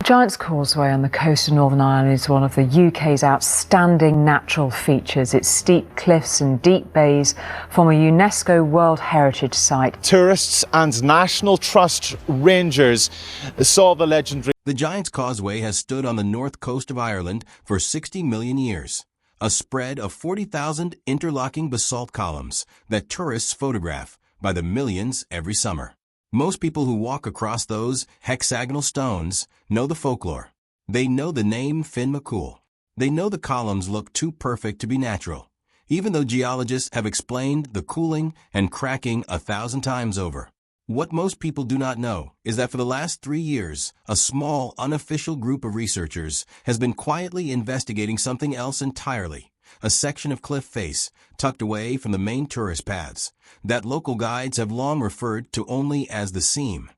Giant's Causeway on the coast of Northern Ireland is one of the UK's outstanding natural features. Its steep cliffs and deep bays form a UNESCO World Heritage Site. Tourists and National Trust rangers saw the legendary... The Giant's Causeway has stood on the north coast of Ireland for 60 million years, a spread of 40,000 interlocking basalt columns that tourists photograph by the millions every summer. Most people who walk across those hexagonal stones know the folklore. They know the name Finn McCool. They know the columns look too perfect to be natural, even though geologists have explained the cooling and cracking 1,000 times over. What most people do not know is that for the last 3 years, a small, unofficial group of researchers has been quietly investigating something else entirely, a section of cliff face tucked away from the main tourist paths that local guides have long referred to only as the seam.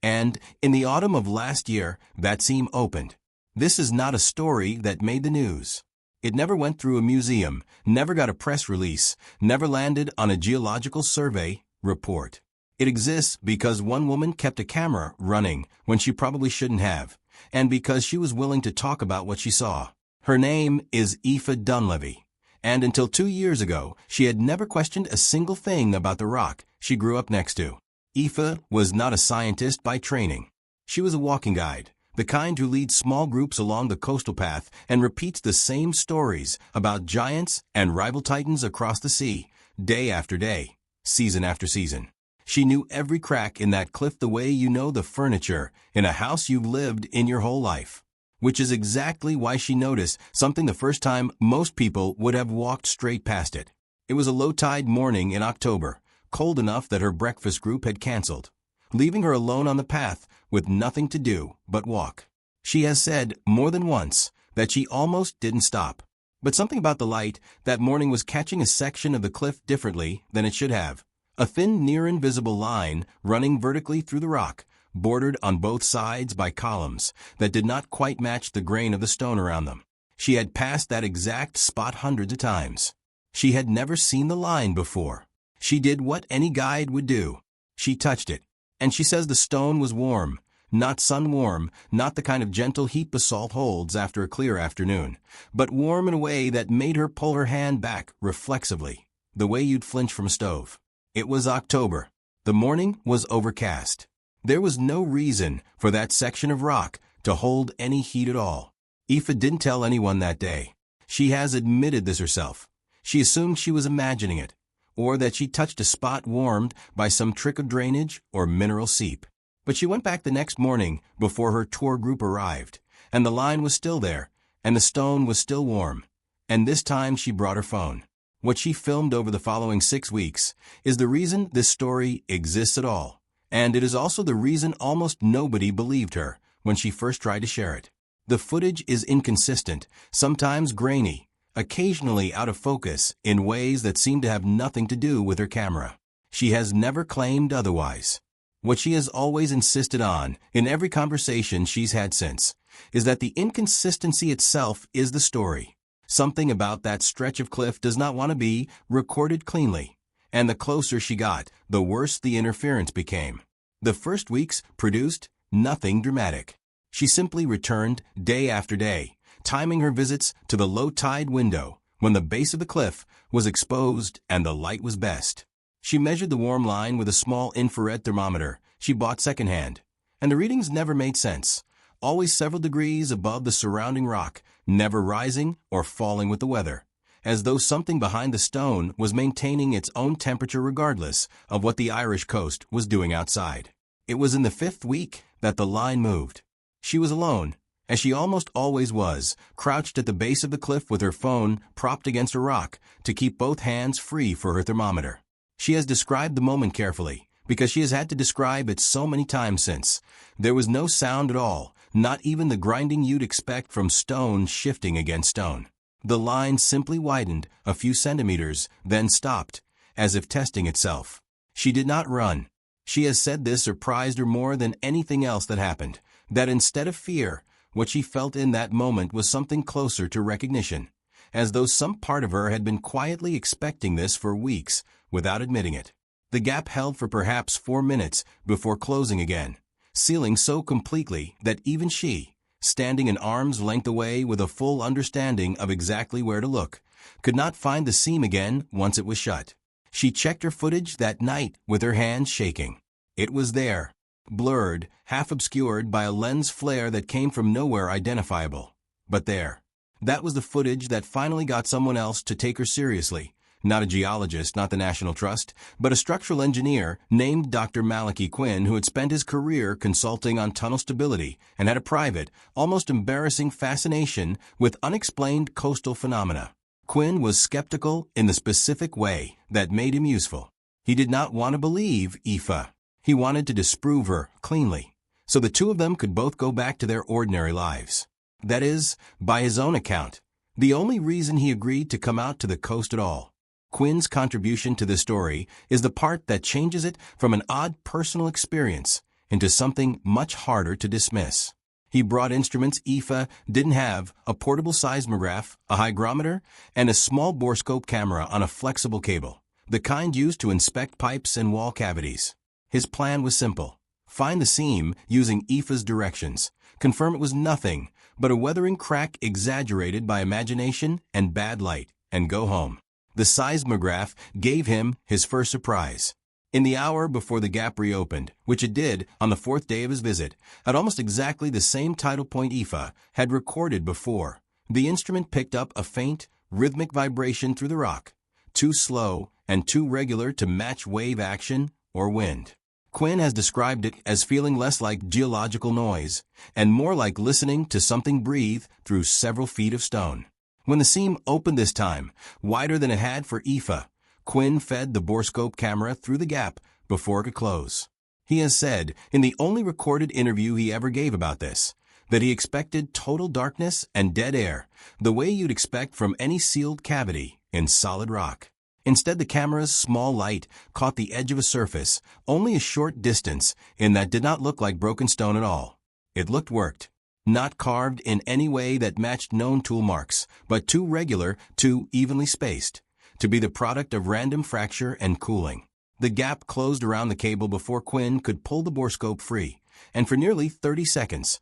And in the autumn of last year, that seam opened. This is not a story that made the news. It never went through a museum, never got a press release, never landed on a geological survey report. It exists because one woman kept a camera running when she probably shouldn't have, and because she was willing to talk about what she saw. Her name is Aoife Dunleavy, and until 2 years ago, she had never questioned a single thing about the rock she grew up next to. Aoife was not a scientist by training. She was a walking guide, the kind who leads small groups along the coastal path and repeats the same stories about giants and rival titans across the sea, day after day, season after season. She knew every crack in that cliff the way you know the furniture in a house you've lived in your whole life. Which is exactly why she noticed something the first time most people would have walked straight past it. It was a low-tide morning in October, cold enough that her breakfast group had canceled, leaving her alone on the path with nothing to do but walk. She has said more than once that she almost didn't stop. But something about the light that morning was catching a section of the cliff differently than it should have. A thin, near-invisible line running vertically through the rock, bordered on both sides by columns that did not quite match the grain of the stone around them. She had passed that exact spot hundreds of times. She had never seen the line before. She did what any guide would do. She touched it, and she says the stone was warm, not sun-warm, not the kind of gentle heat basalt holds after a clear afternoon, but warm in a way that made her pull her hand back reflexively, the way you'd flinch from a stove. It was October. The morning was overcast. There was no reason for that section of rock to hold any heat at all. Aoife didn't tell anyone that day. She has admitted this herself. She assumed she was imagining it, or that she touched a spot warmed by some trick of drainage or mineral seep. But she went back the next morning before her tour group arrived, and the line was still there, and the stone was still warm. And this time she brought her phone. What she filmed over the following 6 weeks is the reason this story exists at all. And it is also the reason almost nobody believed her when she first tried to share it. The footage is inconsistent, sometimes grainy, occasionally out of focus in ways that seem to have nothing to do with her camera. She has never claimed otherwise. What she has always insisted on in every conversation she's had since is that the inconsistency itself is the story. Something about that stretch of cliff does not want to be recorded cleanly. And the closer she got, the worse the interference became. The first weeks produced nothing dramatic. She simply returned day after day, timing her visits to the low-tide window when the base of the cliff was exposed and the light was best. She measured the warm line with a small infrared thermometer she bought secondhand, and the readings never made sense, always several degrees above the surrounding rock, never rising or falling with the weather, as though something behind the stone was maintaining its own temperature regardless of what the Irish coast was doing outside. It was in the 5th week that the line moved. She was alone, as she almost always was, crouched at the base of the cliff with her phone propped against a rock to keep both hands free for her thermometer. She has described the moment carefully, because she has had to describe it so many times since. There was no sound at all, not even the grinding you'd expect from stone shifting against stone. The line simply widened a few centimeters, then stopped, as if testing itself. She did not run. She has said this surprised her more than anything else that happened, that instead of fear, what she felt in that moment was something closer to recognition, as though some part of her had been quietly expecting this for weeks without admitting it. The gap held for perhaps 4 minutes before closing again, sealing so completely that even she, standing an arm's length away with a full understanding of exactly where to look, could not find the seam again once it was shut. She checked her footage that night with her hands shaking. It was there, blurred, half obscured by a lens flare that came from nowhere identifiable. But there. That was the footage that finally got someone else to take her seriously. Not a geologist, not the National Trust, but a structural engineer named Dr. Malachi Quinn, who had spent his career consulting on tunnel stability and had a private, almost embarrassing fascination with unexplained coastal phenomena. Quinn was skeptical in the specific way that made him useful. He did not want to believe Aoife. He wanted to disprove her cleanly, so the two of them could both go back to their ordinary lives. That is, by his own account, the only reason he agreed to come out to the coast at all. Quinn's contribution to the story is the part that changes it from an odd personal experience into something much harder to dismiss. He brought instruments Aoife didn't have: a portable seismograph, a hygrometer, and a small borescope camera on a flexible cable, the kind used to inspect pipes and wall cavities. His plan was simple: find the seam using Aoife's directions, confirm it was nothing but a weathering crack exaggerated by imagination and bad light, and go home. The seismograph gave him his first surprise. In the hour before the gap reopened, which it did on the fourth day of his visit, at almost exactly the same tidal point Aoife had recorded before, the instrument picked up a faint, rhythmic vibration through the rock, too slow and too regular to match wave action or wind. Quinn has described it as feeling less like geological noise and more like listening to something breathe through several feet of stone. When the seam opened this time, wider than it had for Aoife, Quinn fed the borescope camera through the gap before it could close. He has said, in the only recorded interview he ever gave about this, that he expected total darkness and dead air, the way you'd expect from any sealed cavity in solid rock. Instead, the camera's small light caught the edge of a surface, only a short distance, in that did not look like broken stone at all. It looked worked. Not carved in any way that matched known tool marks, but too regular, too evenly spaced, to be the product of random fracture and cooling. The gap closed around the cable before Quinn could pull the borescope free, and for nearly 30 seconds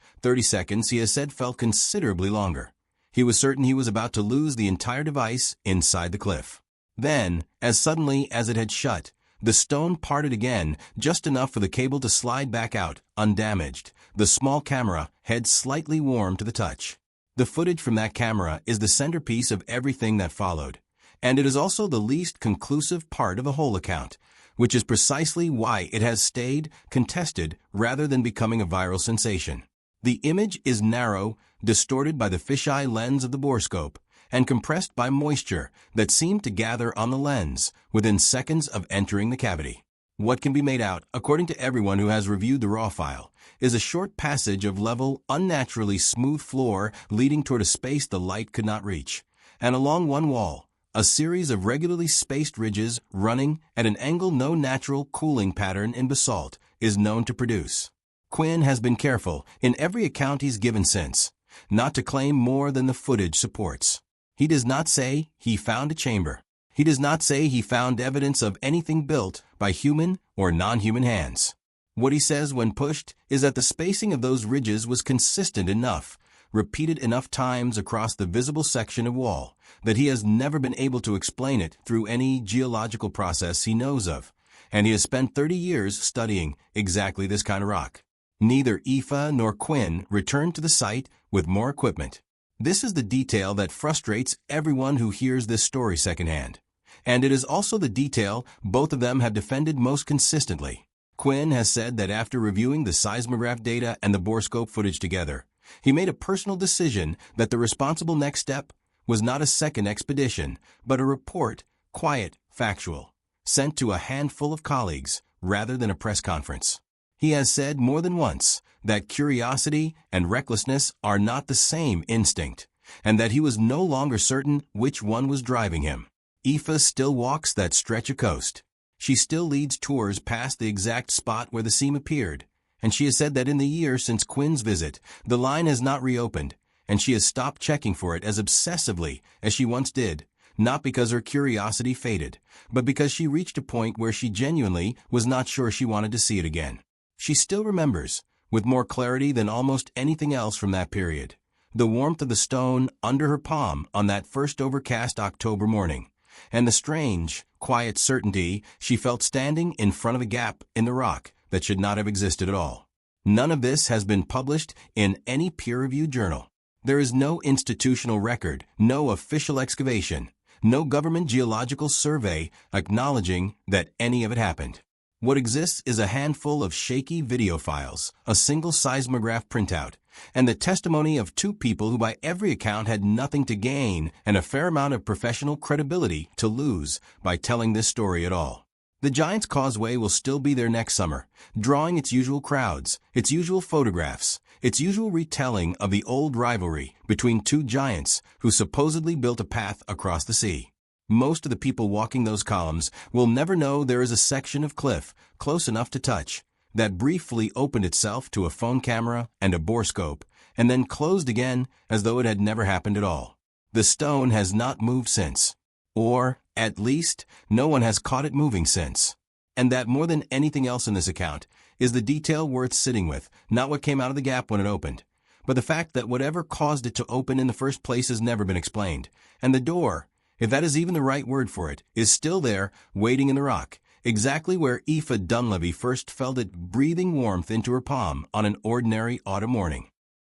he has said felt considerably longer. He was certain he was about to lose the entire device inside the cliff. Then, as suddenly as it had shut, the stone parted again, just enough for the cable to slide back out, undamaged, the small camera head slightly warm to the touch. The footage from that camera is the centerpiece of everything that followed, and it is also the least conclusive part of the whole account, which is precisely why it has stayed contested rather than becoming a viral sensation. The image is narrow, distorted by the fisheye lens of the borescope, and compressed by moisture that seemed to gather on the lens within seconds of entering the cavity. What can be made out, according to everyone who has reviewed the raw file, is a short passage of level, unnaturally smooth floor leading toward a space the light could not reach, and along one wall, a series of regularly spaced ridges running at an angle no natural cooling pattern in basalt is known to produce. Quinn has been careful, in every account he's given since, not to claim more than the footage supports. He does not say he found a chamber. He does not say he found evidence of anything built by human or non-human hands. What he says when pushed is that the spacing of those ridges was consistent enough, repeated enough times across the visible section of wall, that he has never been able to explain it through any geological process he knows of, and he has spent 30 years studying exactly this kind of rock. Neither Aoife nor Quinn returned to the site with more equipment. This is the detail that frustrates everyone who hears this story secondhand, and it is also the detail both of them have defended most consistently. Quinn has said that after reviewing the seismograph data and the borescope footage together, he made a personal decision that the responsible next step was not a second expedition, but a report, quiet, factual, sent to a handful of colleagues rather than a press conference. He has said more than once that curiosity and recklessness are not the same instinct, and that he was no longer certain which one was driving him. Aoife still walks that stretch of coast. She still leads tours past the exact spot where the seam appeared, and she has said that in the year since Quinn's visit, the line has not reopened, and she has stopped checking for it as obsessively as she once did, not because her curiosity faded, but because she reached a point where she genuinely was not sure she wanted to see it again. She still remembers, with more clarity than almost anything else from that period. The warmth of the stone under her palm on that first overcast October morning, and the strange, quiet certainty she felt standing in front of a gap in the rock that should not have existed at all. None of this has been published in any peer-reviewed journal. There is no institutional record, no official excavation, no government geological survey acknowledging that any of it happened. What exists is a handful of shaky video files, a single seismograph printout, and the testimony of two people who by every account had nothing to gain and a fair amount of professional credibility to lose by telling this story at all. The Giant's Causeway will still be there next summer, drawing its usual crowds, its usual photographs, its usual retelling of the old rivalry between two giants who supposedly built a path across the sea. Most of the people walking those columns will never know there is a section of cliff close enough to touch that briefly opened itself to a phone camera and a borescope and then closed again as though it had never happened at all. The stone has not moved since, or, at least, no one has caught it moving since. And that more than anything else in this account is the detail worth sitting with, not what came out of the gap when it opened, but the fact that whatever caused it to open in the first place has never been explained, and the door, if that is even the right word for it, is still there, waiting in the rock, exactly where Aoife Dunleavy first felt it breathing warmth into her palm on an ordinary autumn morning.